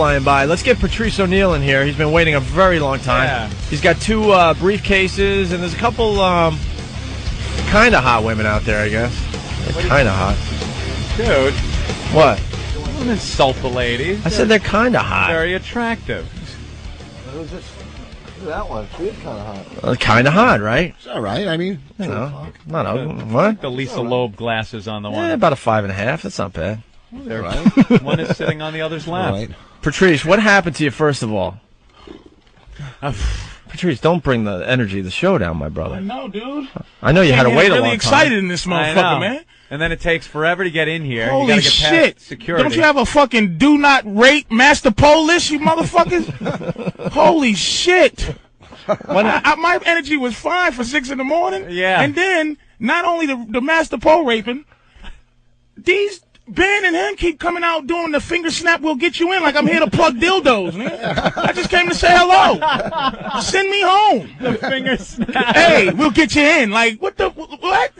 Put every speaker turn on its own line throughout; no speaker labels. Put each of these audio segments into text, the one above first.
flying by. Let's get Patrice O'Neill in here. He's been waiting a very long time.
Yeah.
He's got 2 briefcases, and there's a couple kind of hot women out there, I guess. They're kind of hot.
Dude.
What?
Don't insult the ladies.
I said they're kind of hot.
Very attractive.
Who's this? That one. She is kind of hot.
Kind of hot, right?
It's all right. I mean,
you know, not ugly. What?
The Lisa Loeb glasses on the one.
Yeah, about a 5.5. That's not bad.
Well, they're right. One is sitting on the other's lap.
Right.
Patrice, what happened to you, first of all? Patrice, don't bring the energy of the show down, my brother.
I know, dude.
I know you had to wait a long time.
Really excited in this motherfucker, man.
And then it takes forever to get in here.
Holy
you gotta get
shit!
Past security.
Don't you have a fucking do not rape master poll list, you motherfuckers? Holy shit! My energy was fine for 6 in the morning.
Yeah.
And then not only the master pole raping, these Ben and him keep coming out doing the finger snap. We'll get you in. Like I'm here to plug dildos, man. I just came to say hello. Send me home.
The finger snap.
Hey, we'll get you in. Like what the what?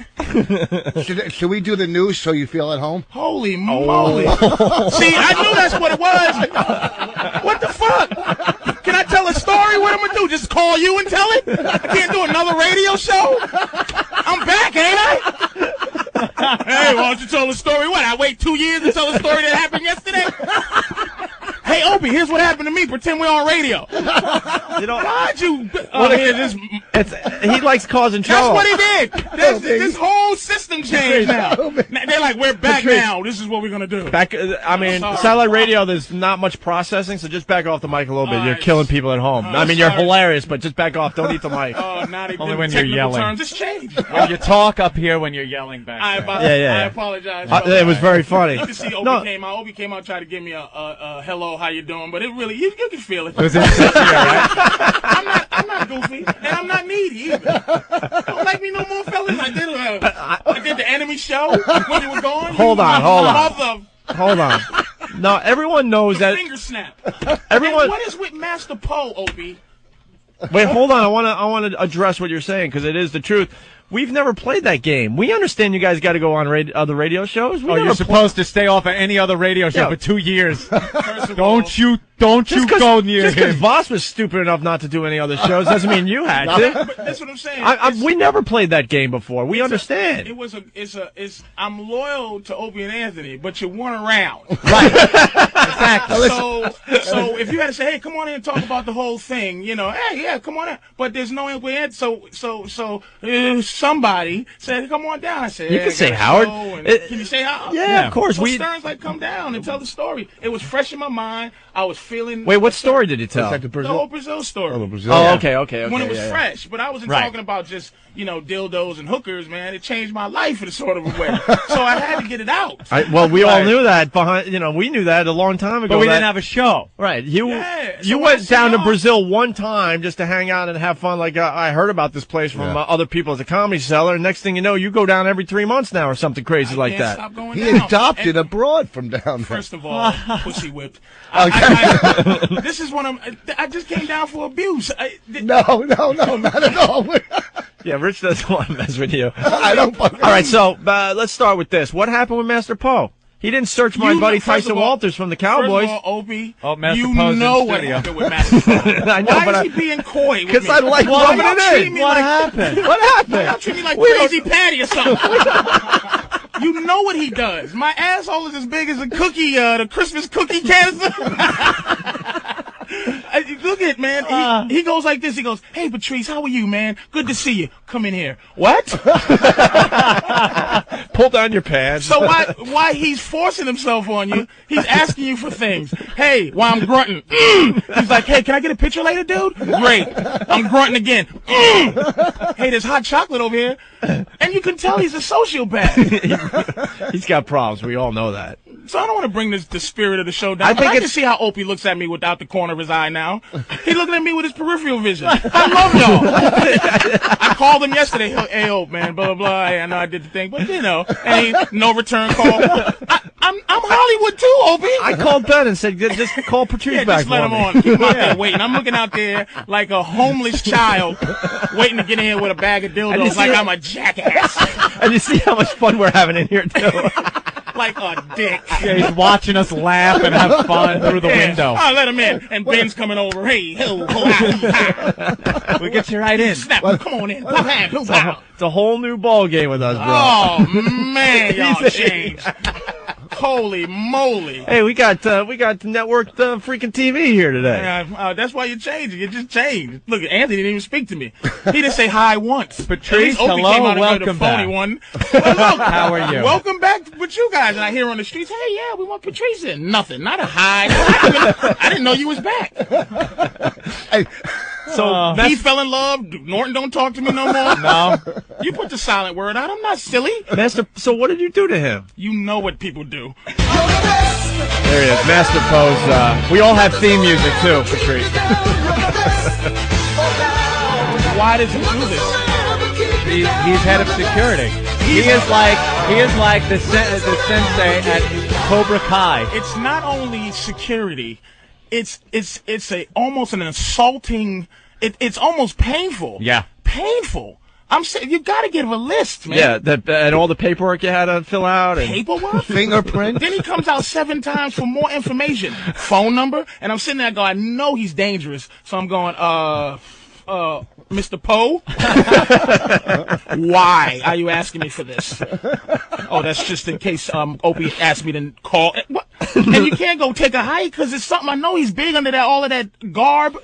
Should we do the news so you feel at home?
Holy moly! See, I knew that's what it was. What the fuck? Can I tell a story? What I'm gonna do? Just call you and tell it? I can't do another radio show. I'm back, ain't I? Hey, why don't you tell the story? What? I wait 2 years to tell a story that happened yesterday? Hey, Opie, here's what happened to me. Pretend we're on radio.
You know,
why'd you?
He likes causing trouble.
That's what he did. This whole system changed now. They're like, we're back now. This is what we're gonna do.
I mean, satellite radio. There's not much processing, so just back off the mic a little bit. You're killing people at home. I mean, you're hilarious, but just back off. Don't eat the mic.
Only when you're yelling.
Terms just changed.
When you talk up here, when you're yelling back.
I apologize.
It was very funny.
You can see Opie came out. Opie came out, tried to give me a hello, how you doing? But it really, you can feel it.
It was insincere, right?
I'm not goofy, and I'm not needy either. Don't like me no more, fellas. I did the enemy show when you were gone.
Hold on. No, everyone knows that.
Finger snap.
Everyone.
And what is with Master Poe, Opie?
Wait, hold on. I want to address what you're saying because it is the truth. We've never played that game. We understand you guys got to go on other radio shows.
You're supposed to stay off of any other radio show for 2 years. Don't you go near him.
Just because Vos was stupid enough not to do any other shows doesn't mean you had to.
But that's what I'm saying.
We never played that game before. We understand.
I'm loyal to Opie and Anthony, but you weren't around.
Right. Exactly.
So if you had to say, hey, come on in and talk about the whole thing, hey, yeah, come on in. But there's no way. So somebody said, come on down. I said,
you can say Howard.
Can you say Howard?
Yeah, of course.
So Stern's like, come down and tell the story. It was fresh in my mind. I was feeling.
Wait, what story did you tell?
The whole Brazil story.
Oh, okay.
When it was fresh, but I wasn't talking about just dildos and hookers, man. It changed my life in a sort of a way. So I had to get it out.
We all knew that we knew that a long time ago.
But we didn't have a show.
Right. You went down to Brazil one time just to hang out and have fun. Like I heard about this place from other people as a comedy seller. And next thing you know, you go down every 3 months now or something crazy like that.
Stop going
he
down.
adopted abroad from down there.
First of all, pussy whipped. This is one I just came down for abuse.
No, not at all.
Yeah, Rich doesn't want to mess with you.
I don't.
All right, so let's start with this. What happened with Master Poe? He didn't search my buddy Tyson Walters from the Cowboys.
First of all, Opie,
Master
you
Poe's
know
in
what
studio.
happened with Master Poe.
I know,
Why is he being coy with me?
Because I like rubbing it in.
What
happened? What happened?
Y'all treat me like Crazy Patty or something. You know what he does. My asshole is as big as a cookie, the Christmas cookie canister. Look at it, man. He goes like this. He goes, hey, Patrice, how are you, man? Good to see you. Come in here. What?
Pull down your pants.
So why he's forcing himself on you, he's asking you for things. Hey, while I'm grunting. He's like, hey, can I get a picture later, dude? Great. I'm grunting again. Hey, there's hot chocolate over here. And you can tell he's a sociopath.
He's got problems. We all know that.
So I don't want to bring the spirit of the show down. I can see how Opie looks at me without the corner of his eye now. He's looking at me with his peripheral vision. I love y'all. I called him yesterday. Hey, Opie, man, blah, blah, blah. Hey, I know I did the thing, but no return call. I'm Hollywood too, Opie.
I called Ben and said, just call Patrice back.
Just let him on. Keep him out there waiting. I'm looking out there like a homeless child waiting to get in here with a bag of dildos like I'm a jackass.
And you see how much fun we're having in here, too.
like a dick.
Yeah, he's watching us laugh and have fun through the window.
Oh, let him in. And Ben's coming over. Hey,
We get you right in.
Snap, come on in.
It's a whole new ball game with us, bro.
Oh, man, y'all changed. Holy moly.
Hey, we got the network freaking TV here today.
That's why you changed it. You just changed. Look, Anthony didn't even speak to me. He didn't say hi once.
Patrice,
Opie
hello,
came out and
welcome
the phony
back.
One. Well, look,
How are you?
Welcome back with you guys. And I hear on the streets, hey, yeah, we want Patrice in. Nothing. Not a hi. I didn't know you was back.
Hey,
So
he fell in love. Norton don't talk to me no more.
No.
You put the silent word out. I'm not silly.
Master, so what did you do to him?
You know what people do.
There he is, Master Pose. We all have theme music too, Patrice.
Why does he do this?
He's head of security. He is like the sensei at Cobra Kai.
It's not only security. It's almost an insulting. It's almost painful.
Yeah.
Painful. I'm saying you got to give a list, man.
Yeah, and all the paperwork you had to fill out. And
Paperwork?
fingerprint.
Then he comes out 7 times for more information. Phone number. And I'm sitting there going, I know he's dangerous. So I'm going, Mr. Poe? Why are you asking me for this? Oh, that's just in case Opie asked me to call. What? And you can't go take a hike because it's something I know he's big under that all of that garb.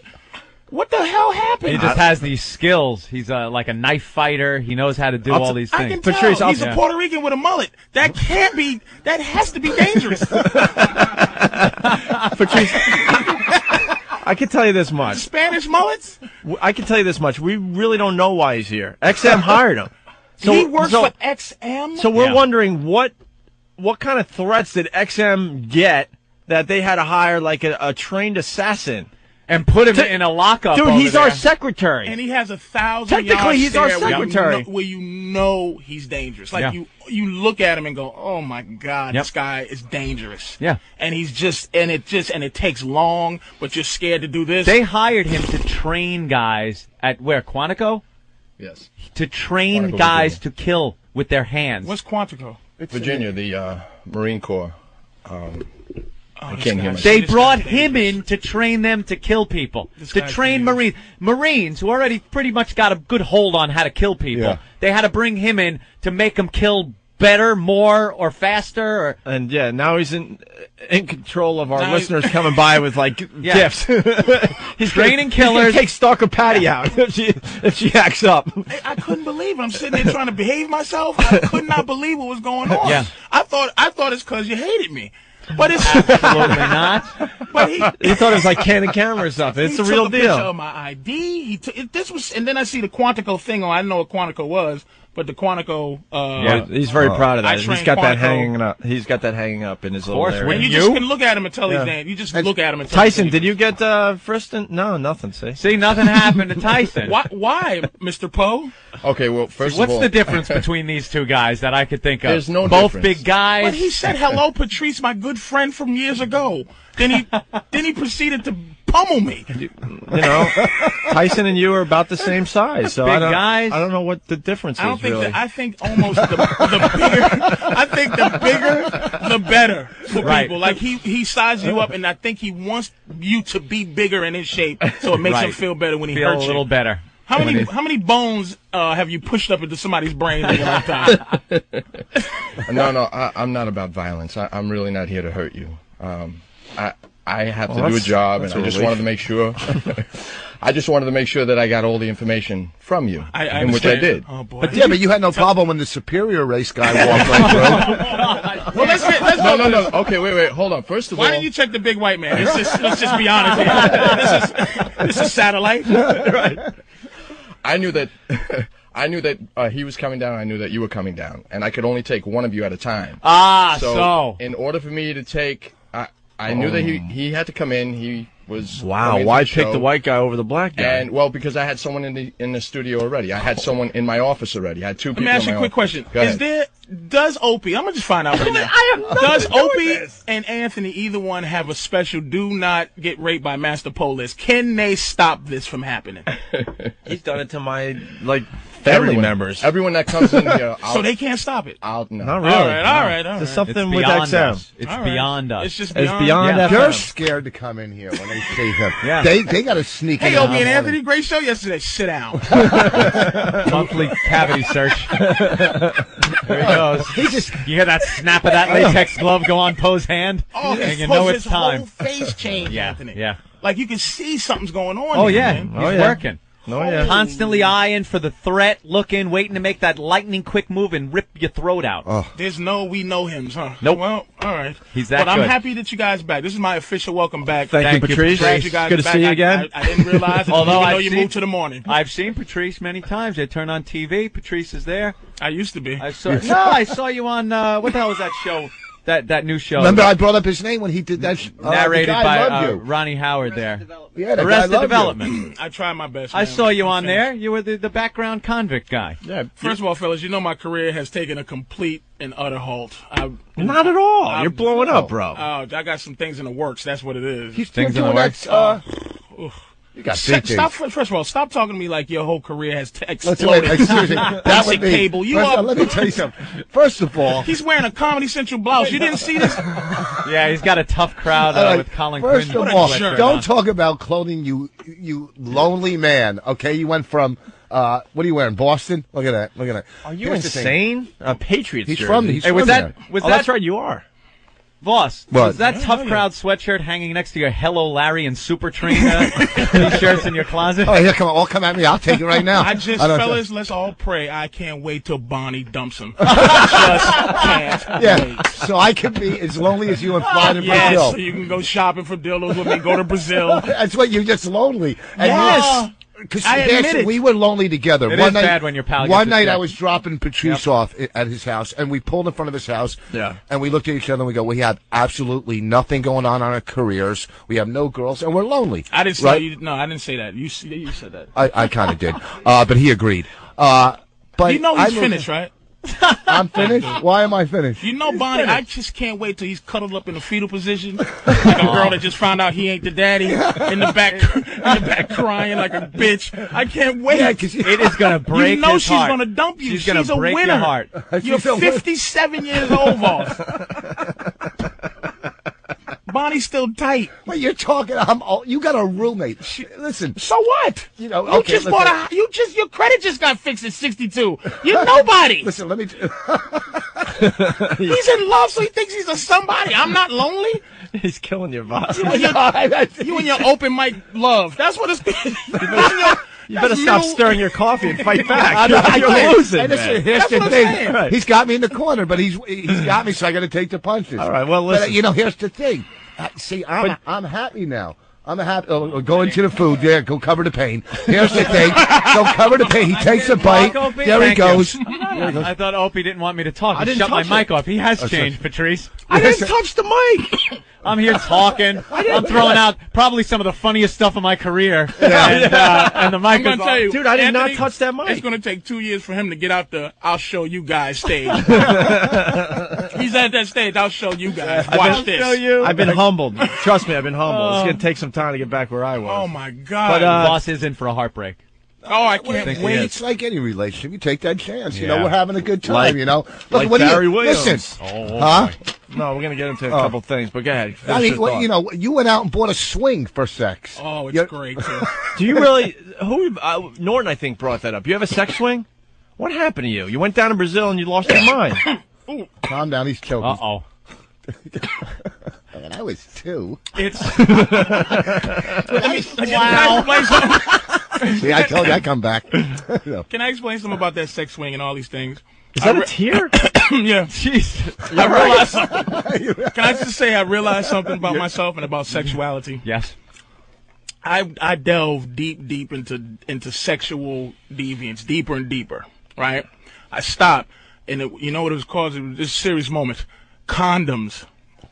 What the hell happened?
He just has these skills. He's like a knife fighter. He knows how to do all these
I can
things.
tell.
Patrice,
He's a Puerto Rican with a mullet. That can't be. That has to be dangerous.
Patrice, I can tell you this much.
Spanish mullets?
I can tell you this much. We really don't know why he's here. XM hired him.
He works for XM?
So we're wondering what kind of threats did XM get that they had to hire like a trained assassin?
And put him in a lockup.
Dude,
over
he's
there.
our secretary.
And he has 1,000
Technically, he's our
stare
secretary.
where you know he's dangerous. Like you look at him and go, "Oh my God, this guy is dangerous."
Yeah.
And he's just and it takes long, but you're scared to do this.
They hired him to train guys at where? Quantico?
Yes.
To train
Quantico,
guys
Virginia.
to kill with their hands.
What's Quantico?
Virginia, the Marine Corps. I can't hear myself.
They brought him in to train them to kill people, to train Marines who already pretty much got a good hold on how to kill people.
Yeah.
They had to bring him in to make them kill better, more, or faster.
And now he's in control of our listeners coming by with like gifts. He's
training
He's gonna
killers.
take Stalker Patty out if she acts up.
I couldn't believe it. I'm sitting there trying to behave myself. I could not believe what was going on.
Yeah.
I thought it's because you hated me. But it's
Absolutely not.
But
He thought it was like Canon camera or something. It's
he
the real
took a picture
deal.
of my ID. And then I see the Quantico thing on. I didn't know what Quantico was, but the Quantico.
He's very proud of that.
I
He's
trained
got that
Quantico.
hanging up. He's got that hanging up in his little
course,
area.
wouldn't
And you just can look at him and tell he's dangerous. You just look at him and tell
Tyson,
he's
did you get Friston? No, nothing.
See, nothing happened to Tyson.
Why, Mr. Poe?
Okay, well, first
What's
of all,
the difference between these two guys that I could think of?
There's no
Both
difference.
big guys.
But he said, "Hello, Patrice, my good friend from years ago." Then he proceeded to pummel me.
You know, Tyson and you are about the same size, so
Big guys.
I don't know what the difference
I don't
is
think
really.
I think almost the bigger. I think the bigger, the better for people. Like he sizes you up, and I think he wants you to be bigger and in shape, so it makes him feel better when he
Feel
hurts
a little
you.
better.
How many bones have you pushed up into somebody's brain in your lifetime?
No, I'm not about violence. I'm really not here to hurt you. I have to do a job, and I just wanted to make sure. I just wanted to make sure that I got all the information from you, in which I did.
Oh boy!
But you had no problem when the superior race guy walked right through.
Well, let's go.
No. Okay, wait. Hold on. First of all,
Why didn't you check the big white man? Let's just be honest here. This is satellite.
Right. I knew that he was coming down. I knew that you were coming down, and I could only take one of you at a time.
So
in order for me to take, I knew that he had to come in. He was
Wow, why pick the white guy over the black guy?
And well, because I had someone in the studio already. I had someone in my office already. I had two
Let
people.
me ask you a quick question. Does Opie, I'm going to just find out right now. Does Opie and Anthony, either one, have a special do not get raped by Master Poe list? Can they stop this from happening?
He's done it to my family members.
Everyone that comes in here.
So they can't stop it.
No.
Not really.
All right.
There's something
It's
with
beyond
XM.
us. It's beyond us.
It's just
It's
beyond.
beyond
Yeah.
FM.
They're scared to come in here when they see him.
Yeah.
They got to sneak in.
Hey,
in
Opie
the
and
morning.
Anthony, great show yesterday. Sit down.
Monthly cavity search. There he goes. You hear that snap of that latex glove go on Poe's hand?
Oh,
and you know it's
his
time.
whole face changed,
Yeah,
Anthony.
yeah.
Like you can see something's going on.
Oh,
here,
yeah.
man.
He's working.
Oh, yeah.
Constantly eyeing for the threat, looking, waiting to make that lightning quick move and rip your throat out.
Oh.
There's no we know hims, huh?
Nope.
Well, all right.
He's that
But I'm
good.
happy that you guys back. This is my official welcome back.
Thank you, Patrice.
Glad you guys
Good
are
to
back.
see you again.
I didn't realize it.
Although
Even though
I've
you
seen-
moved to the morning.
I've seen Patrice many times. They turn on TV. Patrice is there.
I used to be.
I saw you on, what the hell was that show? That new show.
Remember, I brought up his name when he did that.
narrated
the guy
by
loved you.
Ronnie Howard there.
Yeah, the guy
Arrested
loved you.
Development.
I tried my best.
I
man.
saw you on
I'm finished.
there. You were the background convict guy.
Yeah.
First of all, fellas, you know my career has taken a complete and utter halt.
Not at all. You're blowing up, bro.
I got some things in the works. That's what it is.
He's
Things
still
in
doing
the
that.
Oof.
You got
Stop,
big things.
first of all, stop talking to me like your whole career has
Listen,
exploded.
wait, excuse me. That
Basic
would be.
cable. You
First of
are-
all, let me tell you something. First of all,
He's wearing a Comedy Central blouse. You didn't see this?
Yeah, he's got a tough crowd with Colin
first
Quinn.
of all,
What a jerk.
don't talk about clothing, you lonely man. Okay, you went from what are you wearing? Boston? Look at that. Look at that.
Are you
Here's the thing.
insane? A Patriots
He's
jersey.
from. He's
Hey,
from
was
there.
That's right, you are.
Voss,
What?
was that tough crowd sweatshirt hanging next to your Hello Larry and Super Train t-shirts in your closet?
Oh, here, come on. All come at me. I'll take it right now.
Fellas, let's all pray. I can't wait till Bonnie dumps him. Just can't
Yeah,
wait.
so I can be as lonely as you and fly to
Yes,
Brazil.
so you can go shopping for dildos with me, go to Brazil.
That's what you're just lonely. And
Yes.
Because
I admit it.
we were lonely together.
It
one
is
night,
bad when your pal
One
gets
night
it.
I was dropping Patrice off at his house, and we pulled in front of his house.
Yeah.
And we looked at each other and we go, we have absolutely nothing going on in our careers. We have no girls, and we're lonely.
I didn't say
Right?
you. No, I didn't say that. You said that.
I kind of did, but he agreed. But
You know
I
he's
moved-
finished, right?
I'm finished. Why am I finished?
You know, Bonnie, I just can't wait till he's cuddled up in a fetal position, like a girl that just found out he ain't the daddy, in the back crying like a bitch. I can't wait.
Yeah, 'cause
It is going to break
you know
his
she's
heart.
gonna dump you.
She's going to break
a winner.
your heart.
You're
She's a winner.
57 years old, boss. Bonnie's still tight.
Wait, you're talking. You got a roommate. Listen.
So what?
You know.
You
Okay.
just
listen.
bought your credit just got fixed at 62. You're nobody.
Listen. Let me.
He's in love, so he thinks he's a somebody. I'm not lonely.
He's killing your boss.
You and your open mic love. That's what it's.
You better stop stirring your coffee and fight back.
I
You're
can't.
losing,
And listen,
man.
here's
That's
the
what I'm
thing.
saying.
Right.
He's got me in the corner, but he's got me, so I got to take the punches.
All right, well,
But,
listen.
here's the thing. See, I'm happy now. I'm happy. Go into the food. There, go cover the pain. Here's the thing. Go cover the pain. He takes a bite.
Opie?
There he
Thank you.
goes.
I thought Opie didn't want me to talk.
I
He
didn't
shut my
touch
mic
it.
off. He has changed, Patrice.
I didn't touch the mic.
I'm here talking. I'm throwing out probably some of the funniest stuff of my career. And the mic
I'm
is
gonna tell you,
Dude, I did not
Anthony,
touch that mic.
It's gonna take 2 years for him to get out the "I'll show you guys" stage. He's at that stage. I'll show you guys. Watch this.
I've been humbled. Trust me, I've been humbled. It's going to take some time to get back where I was.
Oh my God!
But,
Boss is in for a heartbreak.
I can't
think
wait.
he
It's like any relationship. You take that chance. You
Yeah.
know, we're having a good time.
Like-
you know,
like
what do
Barry
you
Williams.
listen?
Oh,
Huh?
No, we're going to get into a couple things, but go ahead.
I
Finish
mean,
your
well,
thought.
you know, you went out and bought a swing for sex.
Oh, it's
You're-
great too.
Do you really? Norton, I think, brought that up. You have a sex swing? What happened to you? You went down to Brazil and you lost your mind.
Calm down. He's killed me.
Uh-oh.
And I was 2.
It's
See, I told you I'd come back.
Can I explain something about that sex swing and all these things?
Is that a tear?
Yeah.
Jesus.
I realized something. Can I just say I realized something about myself and about sexuality?
Yes.
I delve deep into sexual deviance, deeper and deeper, right? I stopped, and you know what it was caused? It was this serious moment. Condoms,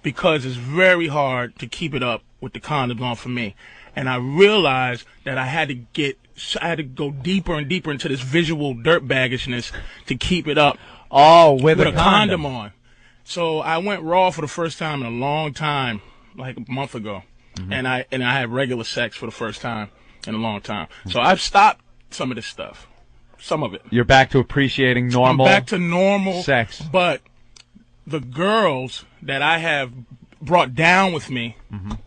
because it's very hard to keep it up with the condoms on for me. And I realized that I had to go deeper and deeper into this visual dirtbaggishness to keep it up.
Oh, with
a condom on. So I went raw for the first time in a long time, like a month ago. And I had regular sex for the first time in a long time. So I've stopped some of this stuff. Some of it.
You're back to appreciating normal.
I'm back to normal
sex.
But the girls that I have brought down with me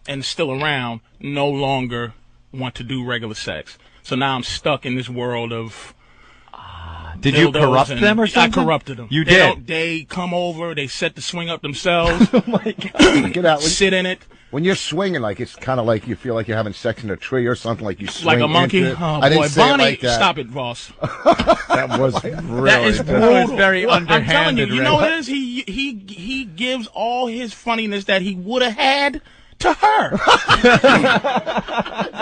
and still around no longer want to do regular sex. So now I'm stuck in this world of.
Did you corrupt them or something?
I corrupted them.
You did.
They come over. They set the swing up themselves.
Oh my God! Get out.
Sit in it.
When you're swinging, like it's kind of like you feel like you're having sex in a tree or something. Like you swing
like a monkey.
into it.
Oh
I didn't
boy,
say
Bonnie,
it like that.
stop it, Voss.
That was really.
That is brutal.
That was very
I'm telling
underhanded.
you know what it is? He gives all his funniness that he would have had to her.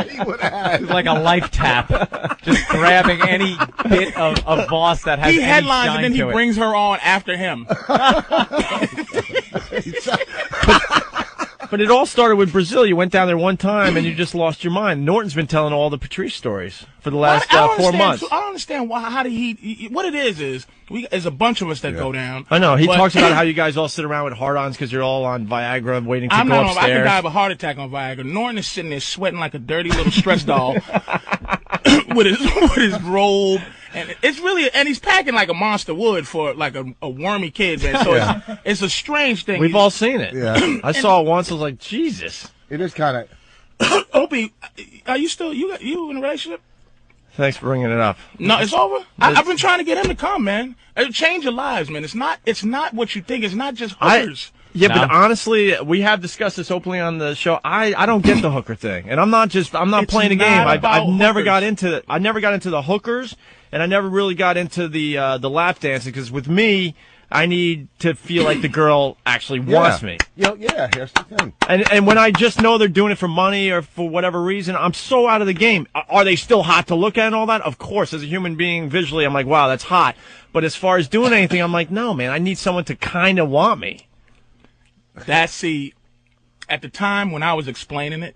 He would have had.
It's like a life tap, just grabbing any bit of Voss that has.
He
any
headlines
shine
and then he
to it.
brings her on after him.
But it all started with Brazil. You went down there one time and you just lost your mind. Norton's been telling all the Patrice stories for the last 4 months.
I don't understand why. How did he? What it is there's a bunch of us that go down.
I know. He talks about how you guys all sit around with hard-ons because you're all on Viagra waiting to
I'm
go
not.
upstairs.
I could die of a heart attack on Viagra. Norton is sitting there sweating like a dirty little stress doll with his robe. And it's really, and he's packing like a monster would for like a wormy kid, man. So it's a strange thing.
We've all seen it.
Yeah.
I saw it once. I was like, Jesus.
It is kind of.
Opie, are you still you in a relationship?
Thanks for bringing it up.
No, it's over. I've been trying to get him to come, man. It'll change your lives, man. It's not what you think. It's not just hookers.
But honestly, we have discussed this openly on the show. I don't get the hooker thing, and I'm not playing a game. I've never got into the hookers, and I never really got into the lap dancing because with me, I need to feel like the girl actually wants me.
Yeah, here's the thing.
And when I just know they're doing it for money or for whatever reason, I'm so out of the game. Are they still hot to look at and all that? Of course, as a human being, visually, I'm like, wow, that's hot. But as far as doing anything, I'm like, no, man, I need someone to kind of want me.
At the time when I was explaining it,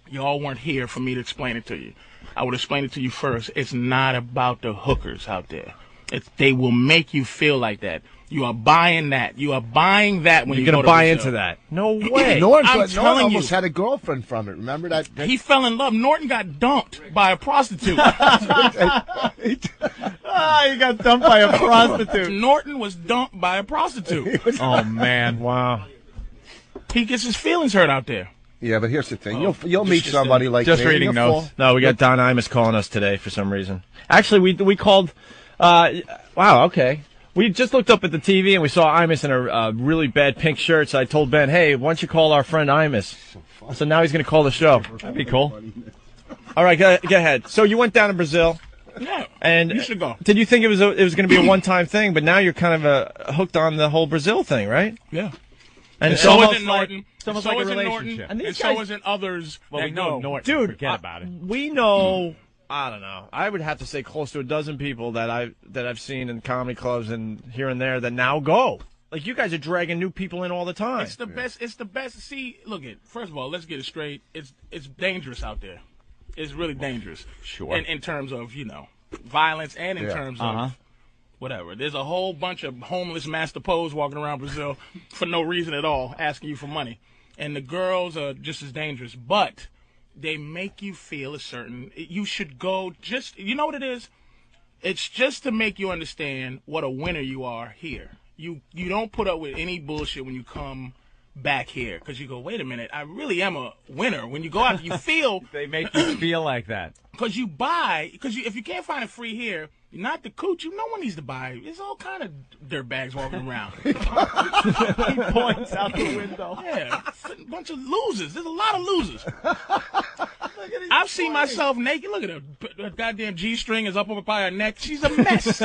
y'all weren't here for me to explain it to you. I would explain it to you first. It's not about the hookers out there. They will make you feel like that. You are buying that. You are buying that when
you're
you
going
to
to buy
Brazil.
into that. No way.
Norton
telling
almost
you.
had a girlfriend from it. Remember that?
He fell in love. Norton got dumped by a prostitute.
He got dumped by a prostitute.
Norton was dumped by a prostitute.
Oh man!
Wow.
He gets his feelings hurt out there.
Yeah, but here's the thing. You'll meet somebody like
just
me.
reading notes.
No, we got Don Imus calling us today for some reason. Actually, we called. Wow. Okay. We just looked up at the TV and we saw Imus in a really bad pink shirt. So I told Ben, "Hey, why don't you call our friend Imus?" So now he's going to call the show.
That'd be cool.
All right, go ahead. So you went down to Brazil.
Yeah,
and
you should go.
Did you think it was going to be a one-time thing? But now you're kind of hooked on the whole Brazil thing, right?
Yeah.
And
so
it's
isn't Norton.
It's almost
so
like a
isn't
relationship.
Norton, and
guys,
so isn't others.
Well, we know Norton.
Dude,
forget about it.
We know. I don't know. I would have to say close to a dozen people that I've seen in comedy clubs and here and there that now go. Like you guys are dragging new people in all the time.
It's the best. It's the best. See, look it. First of all, let's get it straight. It's dangerous out there. It's really dangerous.
Sure.
In terms of violence and in terms of whatever. There's a whole bunch of homeless master pos walking around Brazil for no reason at all, asking you for money. And the girls are just as dangerous, but they make you feel a certain. You should go. You know what it is? It's just to make you understand what a winner you are here. You don't put up with any bullshit when you come back here because you go, wait a minute, I really am a winner. When you go out, you feel
they make you feel like that
because if you can't find it free here, not the cooch. No one needs to buy. There's all kind of dirtbags walking around.
He points out the window.
Yeah, a bunch of losers. There's a lot of losers. I've seen myself naked. Look at her. Her goddamn G-string is up over by her neck. She's a mess.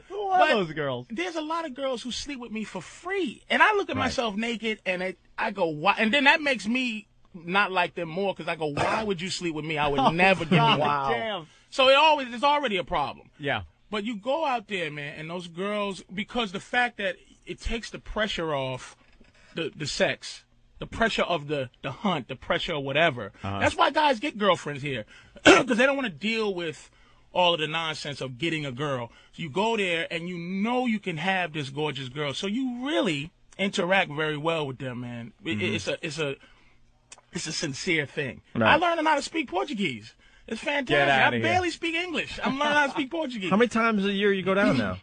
Who are those girls?
There's a lot of girls who sleep with me for free. And I look at myself naked and I go, why? And then that makes me not like them more because I go, why would you sleep with me? I would never give you
Wow.
Damn. So it's already a problem.
Yeah.
But you go out there, man, and those girls, because the fact that it takes the pressure off the sex, the pressure of the hunt, the pressure of whatever. That's why guys get girlfriends here because they don't want to deal with all of the nonsense of getting a girl. So you go there and you know you can have this gorgeous girl. So you really interact very well with them, man. It's a sincere thing. Right. I learned how to speak Portuguese. It's fantastic.
Get
I
outta here.
barely speak English. I'm learning how to speak Portuguese.
How many times a year you go down now?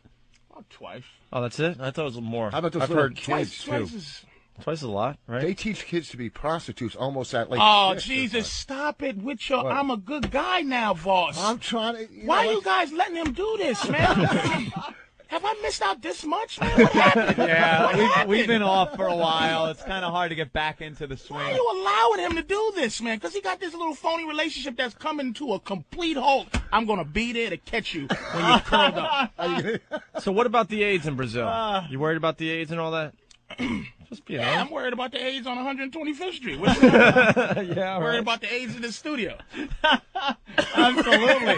About twice.
Oh, that's it? I thought it was more.
How about those
I've
little
heard
kids,
Twice
too?
is...
twice a lot, right?
They teach kids to be prostitutes almost at like.
Oh,
six or
Jesus,
something.
stop it with your
What?
I'm a good guy now, boss.
I'm trying to.
Why are you guys letting him do this, man? Have I missed out this much, man? What happened?
Yeah, we've been off for a while. It's kind of hard to get back into the
Why are
swing.
you allowing him to do this, man? Because he got this little phony relationship that's coming to a complete halt. I'm going to be there to catch you when you're curled up.
So what about the AIDS in Brazil? You worried about the AIDS and all that? Just being
Yeah,
honest.
I'm worried about the AIDS on 125th Street.
Yeah,
Worried
right.
about the AIDS in the studio.
Absolutely.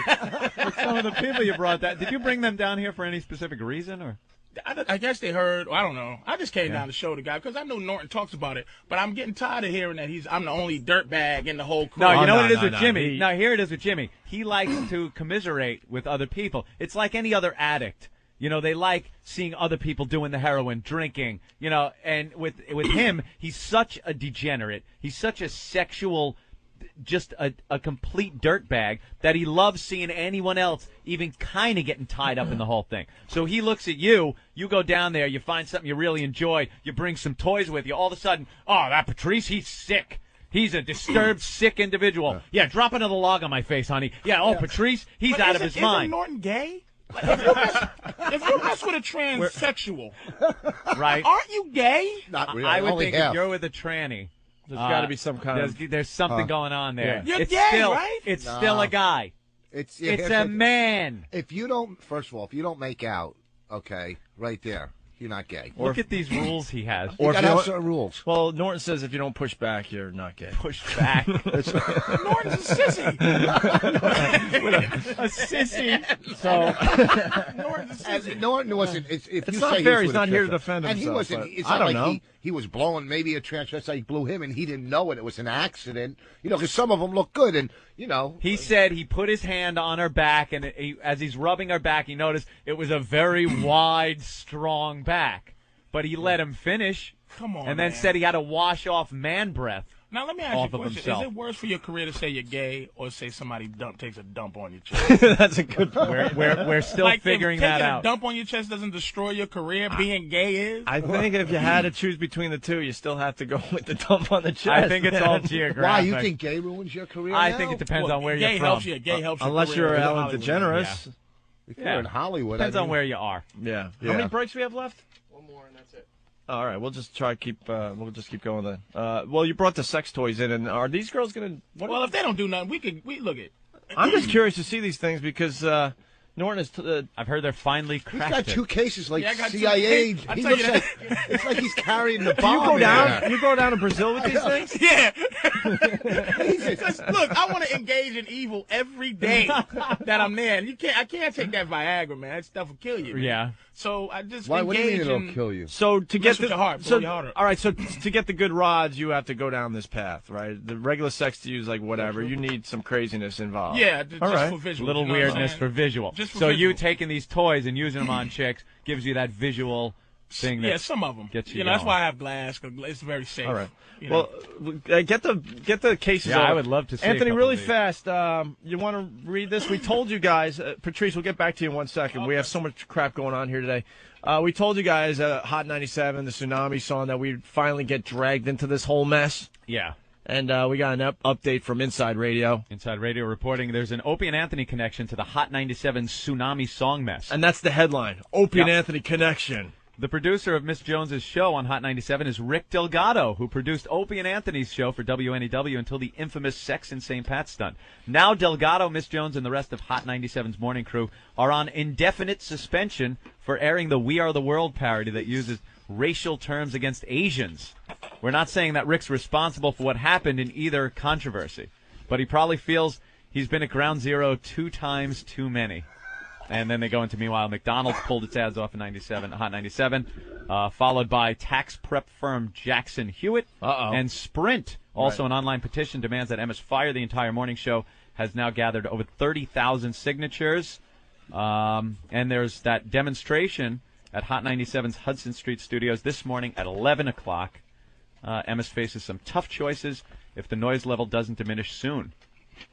With some of the people you brought that. Did you bring them down here for any specific reason, or?
I guess they heard. I don't know. I just came down to show the guy because I know Norton talks about it, but I'm getting tired of hearing that I'm the only dirtbag in the whole crew.
No, you know
no,
what it is
no,
with
no.
Jimmy? Now, here it is with Jimmy. He likes to commiserate with other people. It's like any other addict. You know, they like seeing other people doing the heroin, drinking, you know, and with him, he's such a degenerate. He's such a sexual, just a complete dirtbag that he loves seeing anyone else even kind of getting tied up in the whole thing. So he looks at you, you go down there, you find something you really enjoy, you bring some toys with you, all of a sudden, oh, that Patrice, he's sick. He's a disturbed, sick individual. Yeah, drop another log on my face, honey. Yeah, oh, Patrice, he's out of his mind.
Isn't Norton gay? Like, if you mess with a transsexual,
Right?
aren't you gay?
Not really.
I would
only
think
half.
if you're with a tranny,
There's got to be some kind of...
there's something going on there.
You're
it's
gay,
still,
right?
It's still a guy.
It's
It's a man.
If you don't, first of all, if you don't make out, okay, right there, you're not gay.
Look at these rules he has.
You
if
gotta
you
have
don't-
certain rules.
Well, Norton says if you don't push back, you're not gay.
Push back.
Norton's a sissy.
A sissy.
So
Norton's a
And
sissy.
Norton wasn't. If
It's
you
not
say
fair,
he
he's
was
not
with a
here to
trans-
defend
and he
himself,
wasn't.
but
It's
I
not
don't
like
know.
he was blowing maybe a transvestite blew him and he didn't know it. It was an accident. You know, because some of them look good and you know.
He said he put his hand on her back, and as he's rubbing her back, he noticed it was a very wide, strong back. But he let him finish.
Come on,
and then
man.
said he had to wash off man breath.
Now let me ask you a
off of
question:
himself.
Is it worse for your career to say you're gay or say somebody takes a dump on your chest?
That's a good point.
We're still
like
figuring
if
that
taking
out.
a dump on your chest doesn't destroy your career. Being gay is.
I think if you had to choose between the two, you still have to go with the dump on the chest.
I think it's all
man.
geographic.
Why you think gay ruins your career?
I
now?
think it depends
Well,
on where
gay
you're
helps
from.
you. Gay helps your
Unless
career
you're
in
Ellen
Hollywood.
DeGeneres.
If you're in Hollywood,
Depends
I
on
mean,
where you are.
Yeah.
Yeah.
How many breaks we have left?
One more and that's it.
All right, we'll just try to keep. We'll just keep going then. Well, you brought the sex toys in, and are these girls gonna?
Well, if they don't do nothing, we look at.
I'm just curious to see these things because Norton is.
I've heard they're finally
He's
crafted.
got two cases like
Yeah, I got two
CIA.
cases. I
He
tell
looks
you
like it's like he's carrying the
You
bomb.
go
in
down.
there.
You go down to Brazil with these things.
Yeah. 'Cause, look, I want to engage in evil every day that I'm there. And I can't take that Viagra, man. That stuff will kill you. Man.
Yeah.
So I just
Why? What do you mean
engage
it'll
in-
kill you?
So to
Mess
get
with
the
your heart,
so
blow your heart up.
all right, so to get the good rods, you have to go down this path, right? The regular sex to use like whatever. You need some craziness involved.
Yeah,
All
just
right.
for visual.
Little
you know what I'm
weirdness
saying?
for visual.
Just for
so you
visual.
taking these toys and using them on chicks gives you that visual thing.
Yeah,
That
some of them.
gets you
That's
going.
why I have glass. 'Cause it's very safe.
All right.
you know.
Well, get the cases.
Yeah,
over.
I would love to see a
Anthony,
couple
really
of these.
fast. You want to read this? We told you guys, Patrice. We'll get back to you in 1 second. We have so much crap going on here today. We told you guys, Hot 97, the Tsunami Song, that we'd finally get dragged into this whole mess.
Yeah.
And we got an update from Inside Radio.
Inside Radio reporting there's an Opie and Anthony connection to the Hot 97 Tsunami Song mess.
And that's the headline. Opie and
Yep.
Anthony connection.
The producer of Miss Jones's show on Hot 97 is Rick Delgado, who produced Opie and Anthony's show for WNEW until the infamous Sex in St. Pat stunt. Now Delgado, Miss Jones, and the rest of Hot 97's morning crew are on indefinite suspension for airing the We Are the World parody that uses racial terms against Asians. We're not saying that Rick's responsible for what happened in either controversy, but he probably feels he's been at ground zero 2 times too many. And then they go into, meanwhile, McDonald's pulled its ads off in Hot 97, followed by tax prep firm Jackson Hewitt. And Sprint, also an online petition, demands that Emmis fire the entire morning show, has now gathered over 30,000 signatures. And there's that demonstration at Hot 97's Hudson Street studios this morning at 11 o'clock. Emmis faces some tough choices if the noise level doesn't diminish soon.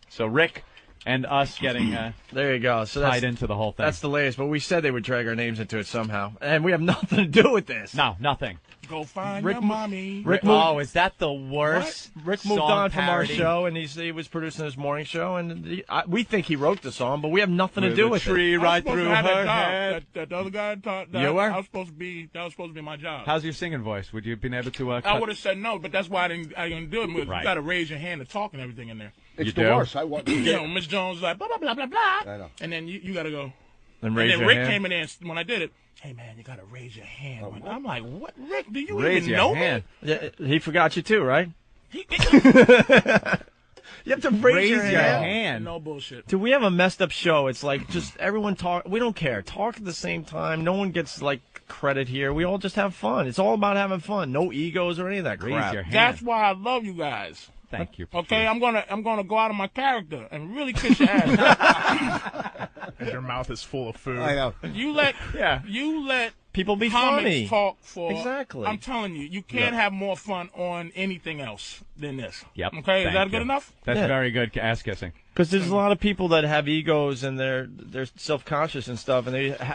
So, Rick, and us getting
there you go. So
tied into the whole thing.
That's the latest. But we said they would drag our names into it somehow, and we have nothing to do with this.
No, nothing.
Go find your mommy.
Oh, is that the worst?
Rick moved on from our show, and he was producing his morning show, and we think he wrote the song, but we have nothing to do with it.
Tree right through her head.
That other guy thought that
you were?
that was supposed to be my job.
How's your singing voice? Would you have been able to?
I would have said no, but that's why I didn't do it.
Right.
You got to raise your hand to talk and everything in there.
It's the worst. I want
Miss Jones was like blah blah blah blah blah.
I know.
And then you got to go.
And
then Rick came in there and when I did it. Hey man, you gotta raise your hand. I'm like, what, Rick? Do you
raise
even
your
know
hand?
me?
Yeah, he forgot you too, right? You have to raise your hand.
No bullshit.
Dude, we have a messed up show. It's like just everyone talk. We don't care. Talk at the same time. No one gets like credit here. We all just have fun. It's all about having fun. No egos or any of that crap.
Raise your hand.
That's why I love you guys.
Thank you.
Okay, I'm gonna go out of my character and really kiss your ass.
And your mouth is full of food.
I know.
You let
People be
comics
funny.
talk for
Exactly.
I'm telling you, you can't have more fun on anything else than this.
Yep.
Okay, is
Thank
that
you.
good enough?
That's
Yeah.
very good ass kissing.
Because there's a lot of people that have egos and they're self-conscious and stuff, and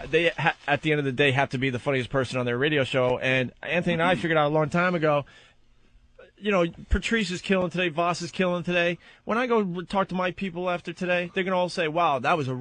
they at the end of the day have to be the funniest person on their radio show. And Anthony and I figured out a long time ago, you know, Patrice is killing today, Vos is killing today. When I go talk to my people after today, they're gonna all say, "Wow,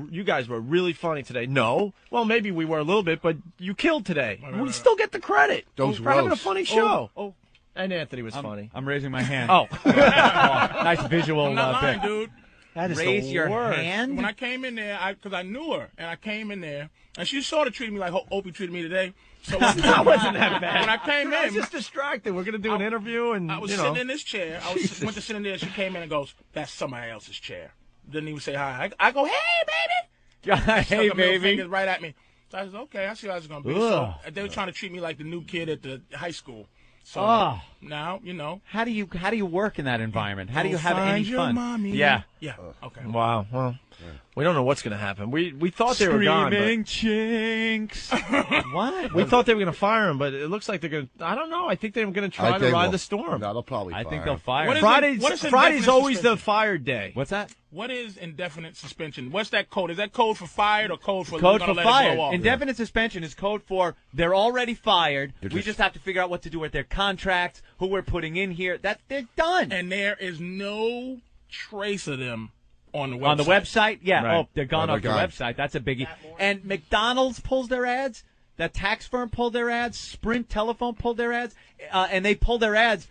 you guys were really funny today." No, well maybe we were a little bit, but you killed today. We still get the credit
Those
for having a
roasts.
funny show.
Oh.
And Anthony was funny.
I'm raising my hand.
Oh,
Nice visual
I'm not lying,
bit.
dude.
that is
Raise
the
your
worst.
hand.
When I came in there, because I knew her, and I came in there, and she sort of treated me like Opie treated me today. So
That wasn't that bad.
when I came
I was
in,
just distracted. We're gonna do an interview, and
I was sitting in this chair. Went to sit in there. She came in and goes, "That's somebody else's chair." Didn't even say hi. I go, "Hey, baby."
Hey,
Stuck her middle
baby.
fingers right at me. So I said, "Okay, I see how it's gonna be."
Ugh.
So they were trying to treat me like the new kid at the high school. So
Oh.
now you know.
How do you work in that environment? How do you
Go
have any
find your
fun?
mommy.
Yeah.
Yeah. Okay.
Wow. Well, we don't know what's gonna happen. We thought they were gone. But
Screaming chinks. What?
we thought they were gonna fire him, but it looks like they're gonna. I don't know. I think they're gonna try to ride the storm.
No, they'll probably
I
fire
think they'll
him.
fire.
What is
him.
what is
Friday's
indefinite
always the
suspension?
fire day.
What's that?
What is indefinite suspension? What's that code? Is that code for fired or code for
Code
we're
for
gonna let it
fired.
blow off?
Indefinite suspension is code for they're already fired.
They're
We
just-
just have to figure out what to do with their contracts, who we're putting in here. That they're done.
And there is no trace of them on the website.
On the website, yeah.
Right.
Oh, they're gone
Oh,
off the
they're gone.
website. That's a biggie. And McDonald's pulls their ads. That tax firm pulled their ads. Sprint Telephone pulled their ads. And they pulled their ads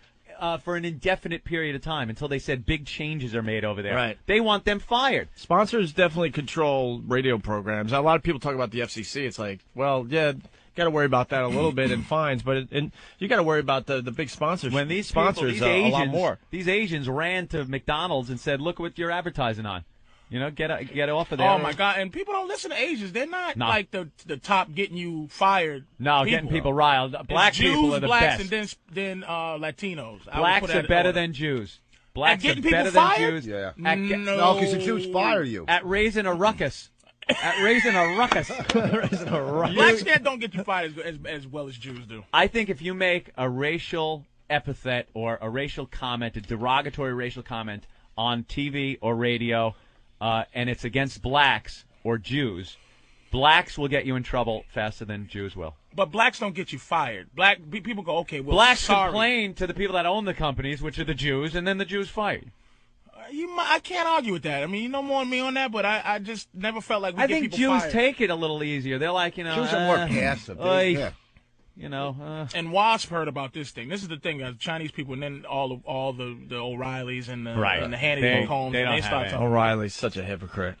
for an indefinite period of time until they said big changes are made over there.
Right.
They want them fired.
Sponsors definitely control radio programs. A lot of people talk about the FCC. It's like, well, yeah, got to worry about that a little bit in fines, but you got to worry about the big sponsors.
When these
sponsors,
people, these
a lot
Asians,
more.
these Asians ran to McDonald's and said, "Look what you're advertising on. You know, get off of there."
Oh my God! And people don't listen to Asians. They're not
No.
like the top getting you fired.
No, getting people riled. Black
It's Jews,
people are the
blacks,
best.
and then Latinos. I would
Blacks
put
are
that in
better
order.
than Jews. Blacks are
getting people
better
fired?
than Jews.
Yeah.
No,
because the Jews fire you.
At raising a ruckus. At raising a ruckus.
blacks don't get you fired as well as Jews do.
I think if you make a racial epithet or a racial comment, a derogatory racial comment on TV or radio, and it's against blacks or Jews, blacks will get you in trouble faster than Jews will.
But blacks don't get you fired. People go, okay, well,
Blacks
sorry.
complain to the people that own the companies, which are the Jews, and then the Jews fired.
I can't argue with that. I mean, you know more than me on that, but I just never felt like we
I
get
think
people
Jews
fired.
take it a little easier. They're like, you know,
Jews are more passive.
oy,
Yeah.
you know.
And Wasp heard about this thing. This is the thing, Chinese people, and then all the O'Reillys and the
Right.
and the Hannity
They-
and Combs,
they
and
don't
they
have
start
it.
talking.
O'Reilly's such a hypocrite.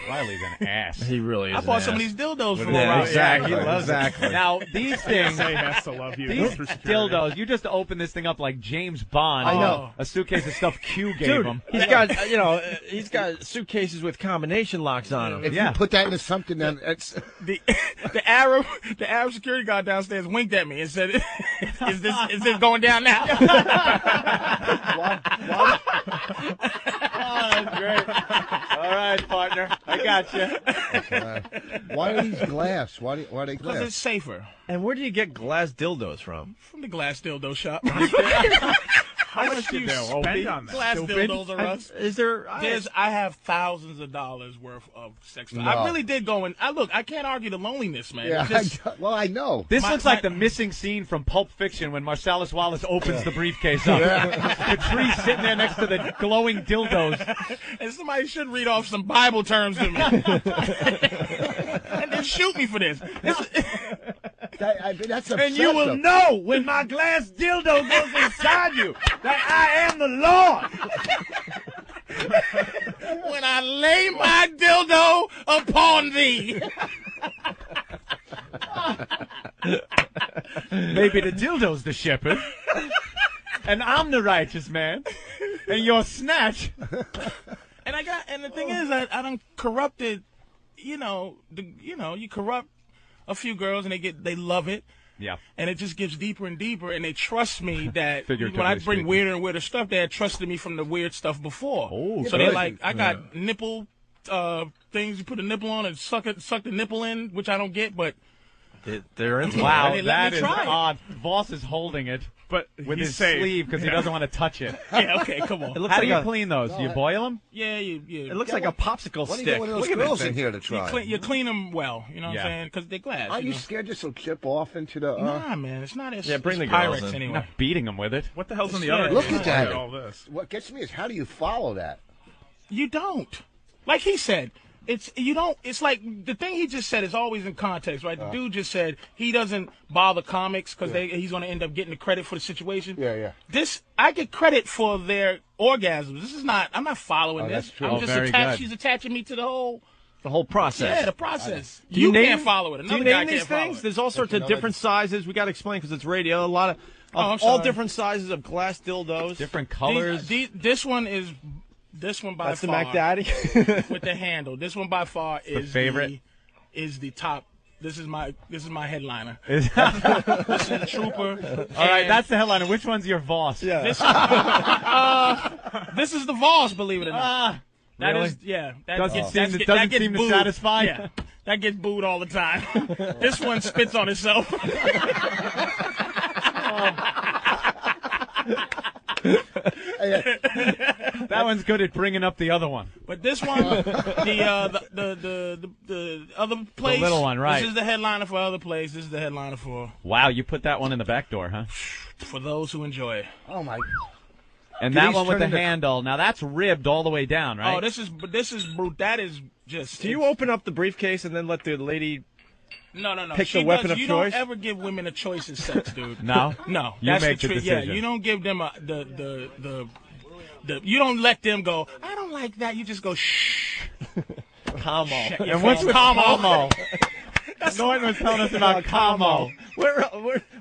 Riley's an ass.
He really is.
I bought some of these dildos from
Yeah,
O'Reilly.
exactly.
He loves
Exactly.
Now, these things,
Say has to love you.
these
for security.
dildos, you just open this thing up like James Bond.
I know.
A suitcase of stuff Q gave
Dude,
him.
he's got he's got suitcases with combination locks on them.
If
Yeah.
you put that into something, then it's
The Arab security guard downstairs winked at me and said, "Is this going down now?"
Oh, that's great. All right, partner. I got you.
why are these glass? Why are they
Because it's
glass?
safer.
And where do you get glass dildos from?
From the glass dildo shop.
How much do you spend on that?
Glass dildos or us?
Is there?
I have thousands of dollars worth of sex toys.
No.
I really did go and I can't argue the loneliness, man.
Yeah,
It's just,
I know.
This looks like the missing scene from Pulp Fiction when Marcellus Wallace opens the briefcase up. Patrice sitting there next to the glowing dildos.
and somebody should read off some Bible terms to me. and then shoot me for this.
That's
And you will know when my glass dildo goes inside you that I am the Lord.
When I lay my dildo upon thee.
Maybe the dildo's the shepherd, and I'm the righteous man, and you're snatch.
And the thing is, I done corrupted. You corrupt a few girls, and they love it.
Yeah.
And it just gets deeper and deeper, and they trust me that when
Figuratively
I bring
speaking.
weirder and weirder stuff, they had trusted me from the weird stuff before.
Oh,
so
good.
they're like, I got nipple things you put a nipple on and suck the nipple in, which I don't get, but
They're into
Wow,
They let
that
me
is
try it.
odd. Voss is holding it
But
with
he's
his
safe.
sleeve because he doesn't want to touch it.
yeah, okay, come on.
It looks
How
like
do you
a,
clean those? Do you boil them?
Yeah,
It looks like a popsicle
Why don't you
stick.
get one of those
Look at that
girls in
thing.
here to try?
You clean them well, you know what
Yeah.
I'm saying? Because they're glass.
Aren't you
know?
scared this will chip off into the...
Nah, man, it's not as
Yeah, bring
it's
the girls
Pyrex
in.
anyway.
Not beating them with it.
What the hell's on the
Yeah,
other?
look
page?
at that.
All this.
What gets me is how do you follow that?
You don't. Like he said, it's like the thing he just said is always in context, right? The dude just said he doesn't bother comics because he's going to end up getting the credit for the situation.
Yeah.
I get credit for their orgasms. I'm not following
that's
this.
true.
I'm
Oh,
just
very
attached.
good.
She's attaching me to the whole
process.
Yeah, the process.
Do you name,
can't follow it.
Do you
Another guy
name these
can't follow
things?
it.
There's all sorts of different sizes. We got to explain because it's radio. A lot of
I'm
all
sorry.
different sizes of glass dildos.
Different colors.
This one by
That's the
far
Mac Daddy.
with the handle. This one by far is
favorite?
Is the top. This is my headliner.
Is-
This is the Trooper.
All right, that's the headliner. Which one's your Voss?
Yeah.
This is the Voss, believe it or not. That
really?
is, yeah. That
Doesn't
gets,
seem
that
to-
get- that
doesn't
gets
seem to
booed.
satisfy?
Yeah, that gets booed all the time. This one spits on itself.
That one's good at bringing up the other one.
But this one, the other place,
little one, right.
This is the headliner for other place. This is the headliner for
Wow, you put that one in the back door, huh?
those who enjoy it.
Oh, my...
And
Did
that
he
one with the
turn into-
handle. Now that's ribbed all the way down, right?
Oh, that is just.
Do you open up the briefcase and then let the lady?
No.
pick
She
the weapon of
you
choice?
don't ever give women a choice in sex, dude.
No?
No.
You
That's
make
the
the
trick. Yeah,
decision.
you don't give them you don't let them go, I don't like that. You just go, shh.
Como.
And what's with Como? Norton was telling us about Como.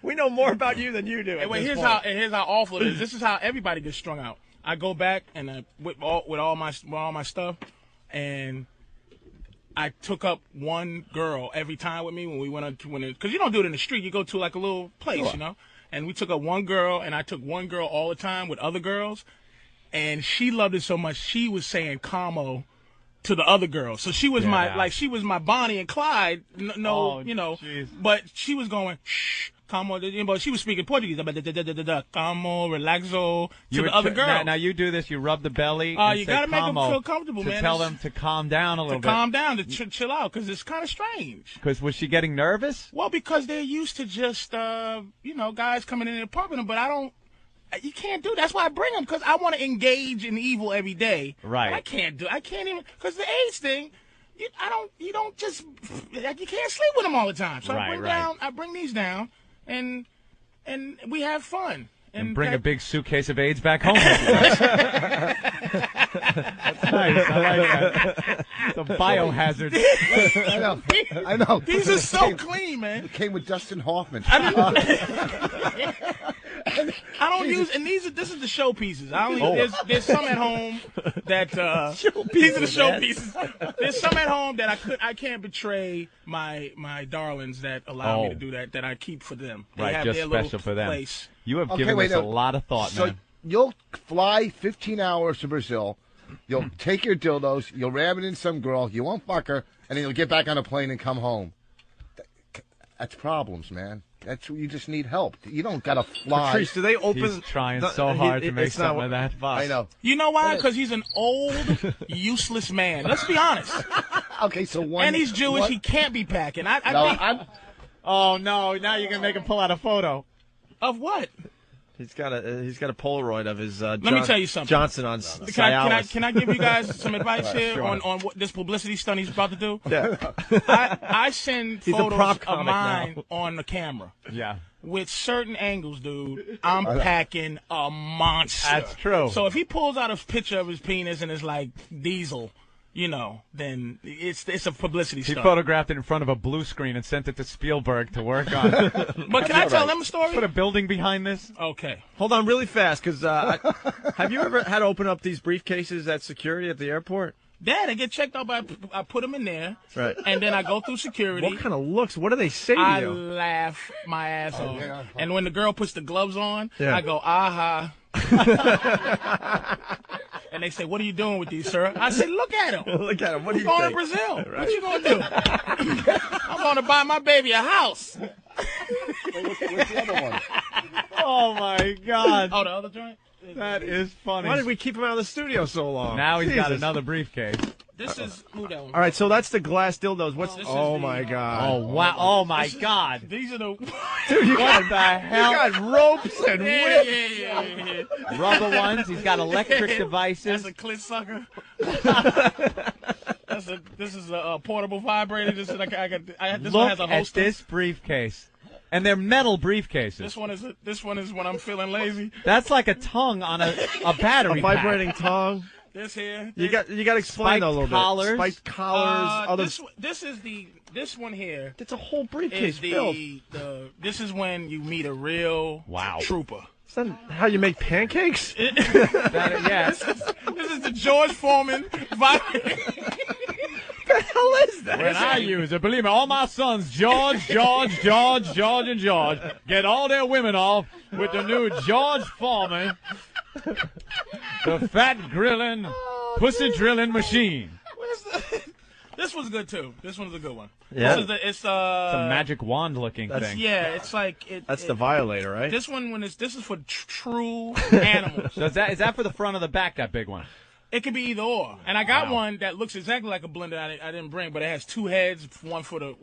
We know more about you than you do.
And wait, here's how awful it is. This is how everybody gets strung out. I go back and with all my stuff, and I took up one girl every time with me when we went because you don't do it in the street. You go to like a little place, you know. And we took up one girl, and I took one girl all the time with other girls, and she loved it so much she was saying "como" to the other girls. So she was she was my Bonnie and Clyde.
Jeez.
But she was going shh. Como, but she was speaking Portuguese. Como, relaxo to the other girl.
Now you do this. You rub the belly. And
You
say
gotta make them
Como
feel comfortable,
to
man.
tell
It's-
them to calm down a little bit.
Calm down, to chill out, because it's kind of strange.
Because was she getting nervous?
Well, because they're used to just, guys coming in and pumping them, but you can't do that. That's why I bring them, because I want to engage in evil every day.
Right.
But I can't even, because the AIDS thing, you can't sleep with them all the time. So
Right,
I bring these down, and we have fun.
And bring a big suitcase of AIDS back home with you. That's nice. I like that. It's a biohazard.
I know.
These are so clean, man.
It came with Dustin Hoffman.
I don't use, and this is the showpieces. There's some at home that these are the showpieces. There's some at home that I can't betray my darlings that allow me to do that I keep for them. They
Right,
have
just
their
special
little
for them.
place.
You have
Okay,
given
wait,
us a
no.
lot of thought,
So
man.
you'll fly 15 hours to Brazil. You'll take your dildos. You'll ram it in some girl. You won't fuck her, and then you'll get back on a plane and come home. That's problems, man. That's you just need help. You don't gotta fly.
Patrice, do they open?
He's trying so hard to make something of that.
I know.
You know why? Because he's an old, useless man. Let's be honest.
Okay, so one.
And he's Jewish. He can't be packing. I
No,
think.
Oh no! Now you're gonna make him pull out a photo.
Of what?
He's got a Polaroid of his.
Let me tell you something.
Johnson on.
Can I give you guys some advice here
sure.
on what this publicity stunt he's about to do?
Yeah.
I send
He's a
photos
prop
of
comic
mine
now.
on the camera.
Yeah.
With certain angles, dude, I'm packing a monster.
That's true.
So if he pulls out a picture of his penis and it's like Diesel, you know, then it's a publicity
He
stunt.
photographed it in front of a blue screen and sent it to Spielberg to work on.
But can I tell them a story?
Put a building behind this.
Okay.
Hold on, really fast, because have you ever had to open up these briefcases at security at the airport?
Yeah, they get checked out by. I put them in there,
Right.
and then I go through security.
What kind of looks? What do they say to
I
you?
laugh my ass off. And when the girl puts the gloves on,
Yeah.
I go, aha. And they say, what are you doing with these, sir? I say, look at him.
Look at him. What do
I'm
you
going
think?
to Brazil. What you going to do? I'm going to buy my baby a house.
What's the other one?
Oh my God!
Oh, the other joint?
That is funny.
Why did we keep him out of the studio so long?
Now he's got
Jesus.
another briefcase.
This is, move that one.
All right, so that's the glass dildos. What's?
This is
Oh
the-
my God!
Oh wow! Oh my God!
These are the.
Dude, you
What
got
the hell?
You got ropes and
Yeah,
whips.
yeah.
Rubber ones. He's got electric
That's
devices.
a clit sucker. This is a portable vibrator. This one
Look
has a
at
holster.
this briefcase, and they're metal briefcases.
This one is when I'm feeling lazy.
That's like a tongue on a battery.
A vibrating tongue.
This here.
You got to explain that a little
collars.
bit. Spiked collars. Other.
This one here
It's a whole briefcase
is
filled.
this is when you meet a real trooper.
Is that how you make pancakes?
Yes.
This is the George Foreman vibrator.
What the hell is that?
When I use it, believe me, all my sons, George, and George, get all their women off with the new George Foreman, the fat grilling, pussy drilling machine.
This one's good too. This one's a good one.
Yeah.
It's
a magic wand looking thing.
Yeah, it's like
That's the violator, right?
This one this is for true animals.
So is that for the front or the back? That big one.
It could be either or. And I got one that looks exactly like a blender I didn't bring, but it has two heads, one for the back,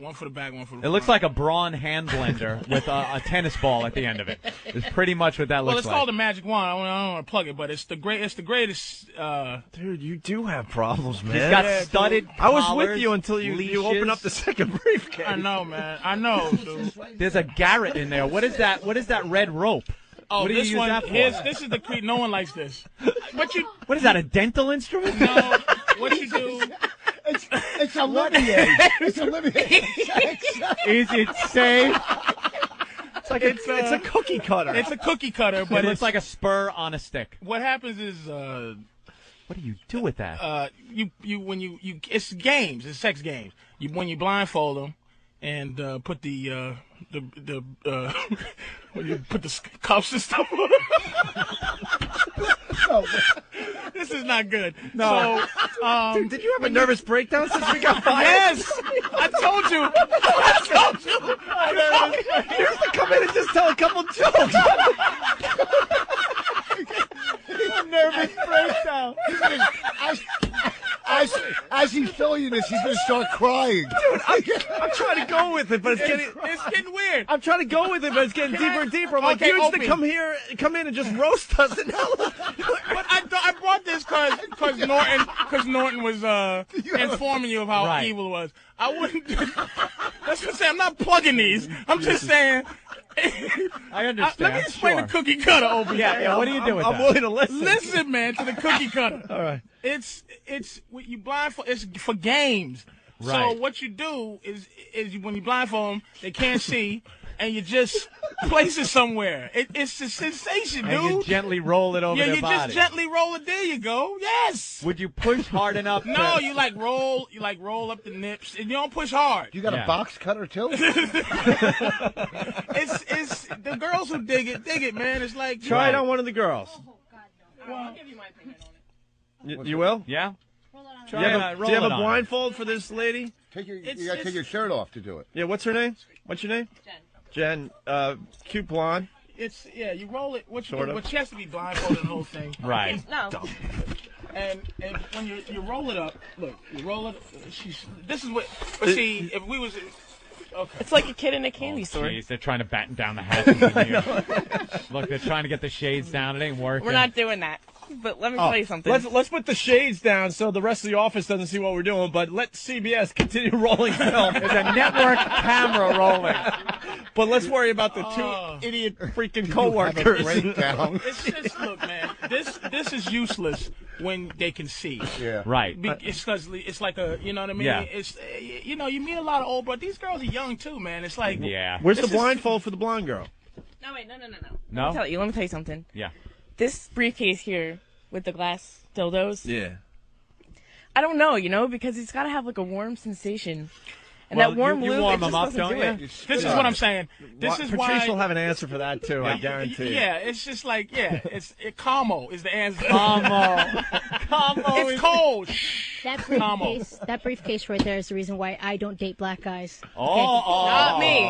one for the front.
It looks like a Braun hand blender with a tennis ball at the end of it. It's pretty much what that
Well,
looks
it's
like.
called the Magic Wand. I don't want to plug it, but it's the greatest.
Dude, you do have problems, man.
He's got
Yeah,
studded
I was
collars,
with you until you
leashes.
open up the second briefcase.
I know, man. I know, dude.
There's a garret in there. What is that? What is that red rope?
Oh,
What do you
this
use
one.
that for?
This is the creep. No one likes this. But you
What is that? A dental instrument?
know what you do.
It's a Olivier. It's Olivier.
Is it safe?
It's a cookie cutter.
It's a cookie cutter,
But
but
it looks
it's
like a spur on a stick.
what happens is
What do you do with that?
when you it's games. It's sex games. When you blindfold them and put the when you put the cuffs and stuff on them. This is not good. No. So,
Dude, did you have a nervous breakdown since we got fired?
yes, I told you.
You used to come in and just tell a couple jokes.
Nervous breakdown.
As he's telling you this, he's going to start crying.
Dude, I'm trying to go with it, but it's
getting weird.
I'm trying to go with it, but it's getting deeper and deeper. I'm like,
Okay,
you used to
Opie.
come in and just roast us. And now,
But I brought this because Norton was informing you of how
Right.
evil it was. I wouldn't. That's what I'm saying. I'm not plugging these. I'm just saying.
I understand.
Let me explain
sure.
the cookie cutter over here.
Yeah, what do you do with
I'm
that?
willing to listen.
Listen, man, to the cookie cutter.
All right.
It's when you blindfold. It's for games.
Right.
So what you do is when you blindfold them, they can't see, and you just place it somewhere. It's a sensation, dude.
And you gently roll it over
Yeah,
their
you
body.
just gently roll it. There you go. Yes.
Would you push hard enough?
No,
to...
you roll up the nips, and you don't push hard.
You got
Yeah.
a box cutter, too?
It's the girls who dig it, man. It's like
Try it on one of the girls.
I'll give you my opinion on it.
You will?
Yeah.
Do you have
roll
a
it on.
blindfold for this lady?
You got to take your shirt off to do it.
Yeah, what's her name? What's your name? Jen, cute blonde.
It's you roll it. What
Sort of.
she has to be blindfolded the whole thing.
Right.
No.
And when you roll it up, look, you roll it. This is what. But see, if we was. Okay.
It's like a kid in a candy store.
Jeez, they're trying to batten down the hatches in here. Look, they're trying to get the shades down. It ain't working.
We're not doing that. But let me tell you something.
Let's put the shades down so the rest of the office doesn't see what we're doing. But let CBS continue rolling film.
There's a network camera rolling.
But let's worry about the two idiot freaking coworkers.
It's just look, man. This is useless when they can see.
Yeah.
Right.
It's because it's like a, you know what I mean?
Yeah.
It's you meet a lot of old, but these girls are young too, man. It's like
Where's the blindfold for the blonde girl?
No, wait, no.
No?
Let me tell you something.
Yeah.
This briefcase here with the glass dildos.
Yeah.
I don't know, because it's got to have like a warm sensation. And
Well,
that warm
you
lube,
warm
it just
them up,
doesn't
don't
do
you?
it.
this is what I'm saying. This is
Patrice
why.
will have an answer for that too. I guarantee.
Yeah, it's just like Como is the answer.
Como.
It's cold.
That briefcase right there is the reason why I don't date black guys.
Not me.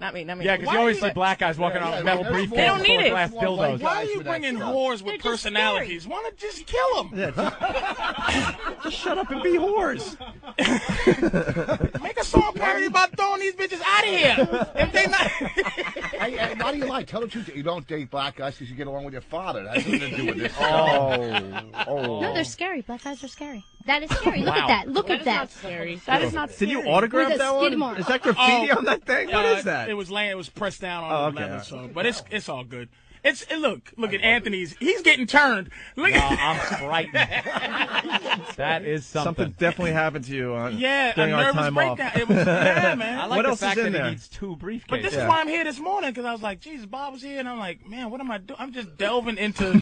Yeah, because you always see black guys walking around with metal briefcases
They don't need
full of
it.
glass dildos.
Why are you bringing whores with personalities? Why not just kill them?
Just shut up and be whores.
Make a song parody about throwing these bitches out of here. If they not.
Why do you lie? Tell the truth. You don't date black guys because you get along with your father. That has nothing to do with this.
No, they're scary. Black guys are scary. That is scary. Look at that. Look at that.
Not scary. That is not
Did
scary.
you autograph
With a
that
skid
one?
mark.
Is that graffiti on that thing? What is that?
It was pressed down on the
okay.
leather, so but it's all good. Look at Anthony's. He's getting turned. Look
No,
at
I'm frightened. That is something.
Something definitely happened to you
a
during our
nervous
time off.
breakdown. It was man.
I like
What
the
else
fact
is in
that
there?
he needs two briefcases.
But this is why I'm here this morning, because I was like, Jesus, Bob was here, and I'm like, man, what am I doing? I'm just delving into.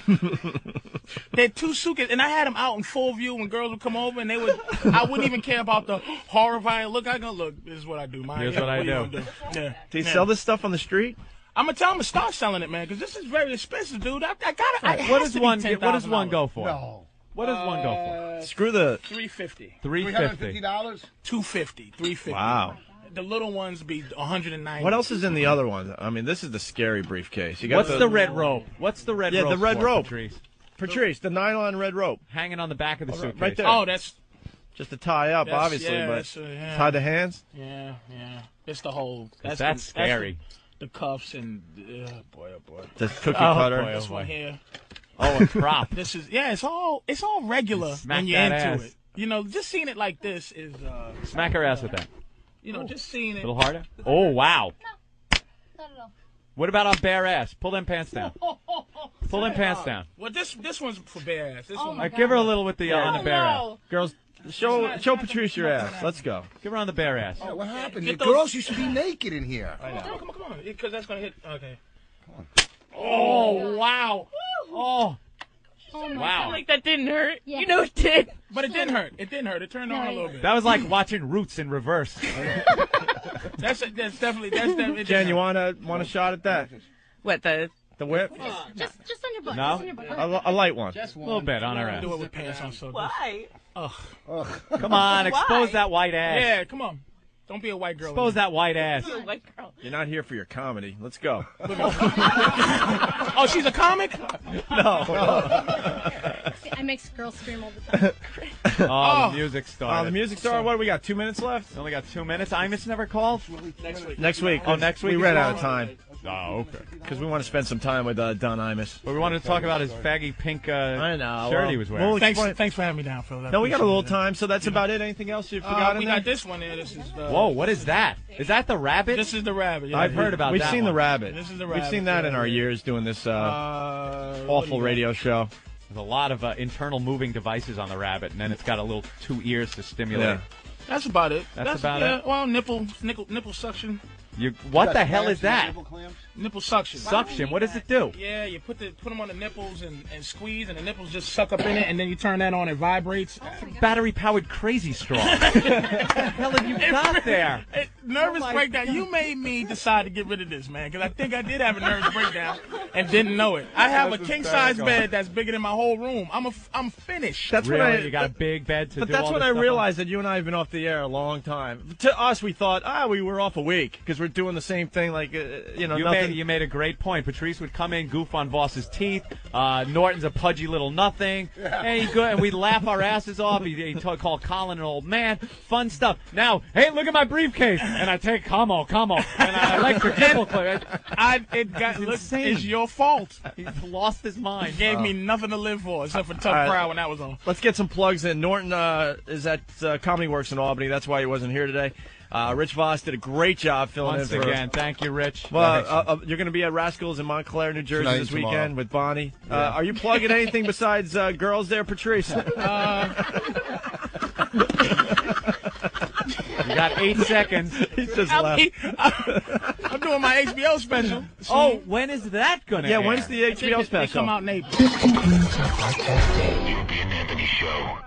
They had two suitcases, and I had them out in full view when girls would come over, and I wouldn't even care about the horrifying look. I go, look, this is what I do.
Here's what I do.
Yeah.
Do you sell this stuff on the street?
I'm gonna tell them to start selling it, man, because this is very expensive, dude. I gotta.
What does one go for?
No.
What does one go for?
Screw the.
$350,
$350.
$250, $350.
Wow.
The little ones be $190.
What else is in the other one? I mean, this is the scary briefcase. You got
What's the red rope? What's the red rope?
Yeah, the red
for,
rope.
Patrice?
The nylon red rope.
Hanging on the back of the suitcase.
Right there.
Oh, that's
Just to tie up, obviously, but tie the hands.
Yeah. It's the whole.
That's scary.
The cuffs and boy, oh boy.
The cookie cutter.
This one here.
Oh, a prop.
This is it's all regular
Smack
when you're
that
into
ass.
it. Just seeing it like this is.
Smack her ass with that.
Just seeing
A
it.
little harder? Oh, wow.
Not at all.
What about on bare ass? Pull them pants down. Pull them pants down.
Well, this one's for bare ass. This one.
All right, give her a little with the on the bare ass.
Girls, show Patrice your ass. Let's go.
Give her on the bare ass.
What happened?
Get
The
those-
girls used to be naked in here.
Come on, because that's gonna hit. Okay.
Come on.
Oh wow. Oh.
Wow.
Like that didn't hurt.
Yeah.
You know it did.
But it didn't hurt. It turned on a little bit.
That was like watching Roots in reverse.
That's definitely.
Jen, you want a shot at that?
What the?
The whip?
Just on your butt.
No?
Just on your butt.
A light one.
A little bit on her ass.
Do it with pants on. So.
Why?
Come on, expose that white ass.
Yeah, come on. Don't be a white girl.
Expose that white ass.
White girl.
You're not here for your comedy. Let's go.
Oh, she's a comic?
I make girls scream all the time.
Oh, the music started.
The music star. What do we got? 2 minutes left.
We only got 2 minutes. Imus never called?
Next week.
Oh, next week
We
is
ran
long?
out of time
Oh, okay.
because we want to spend some time with Don Imus.
But we wanted to talk about his faggy pink
I know.
shirt he was wearing.
We'll explain-
Thanks for having me down, Phil.
No, we got a little
Appreciate it.
time, so that's about it. Anything else you forgot
We
in there?
got this one here. This is.
Whoa, what is that? Is that the rabbit?
This is the rabbit. Yeah.
I've heard about
We've
that
seen the
one.
rabbit.
This is the
We've
rabbit,
seen that in
yeah.
our years doing this
What
awful
do you
radio show.
There's a lot of internal moving devices on the rabbit, and then it's got a little 2 ears to stimulate.
Yeah.
That's about it.
That's about it?
Well, nipple suction.
What the hell is that?
Nipple suction.
Suction. What does it do?
Yeah, you put them on the nipples and squeeze, and the nipples just suck up in it, and then you turn that on, it vibrates.
Battery-powered crazy straw. What the hell have you got there?
Nervous breakdown. You made me decide to get rid of this, man, because I think I did have a nervous breakdown and didn't know it. I have a king-size bed that's bigger than my whole room. I'm finished.
That's
Really?
when
You got a big bed to
But
do
that's
all
when
this
I
stuff
realized that you and I have been off the air a long time. To us, we thought, we were off a week because were doing the same thing. Like,
You
nothing.
made a great point. Patrice would come in, goof on Voss's teeth. Norton's a pudgy little nothing. And we'd laugh our asses off. He'd call Colin an old man. Fun stuff. Now, hey, look at my briefcase. And I take, come on. And I like the nipple clip.
It's your fault.
He's lost his mind.
He gave me nothing to live for except for Tough Crowd when that was on.
Let's get some plugs in. Norton is at Comedy Works in Albany. That's why he wasn't here today. Rich Voss did a great job filling
Once
in for
again. Thank you, Rich.
Well, you're going to be at Rascals in Montclair, New Jersey
Tonight
this
and
weekend
tomorrow.
with Bonnie. Are you plugging anything besides girls there, Patrice?
You got 8 seconds.
He's just left.
I'm doing my HBO special.
Oh, when is that going to air?
When's the HBO
They
special?
come out in April.
The Opie and Anthony Show.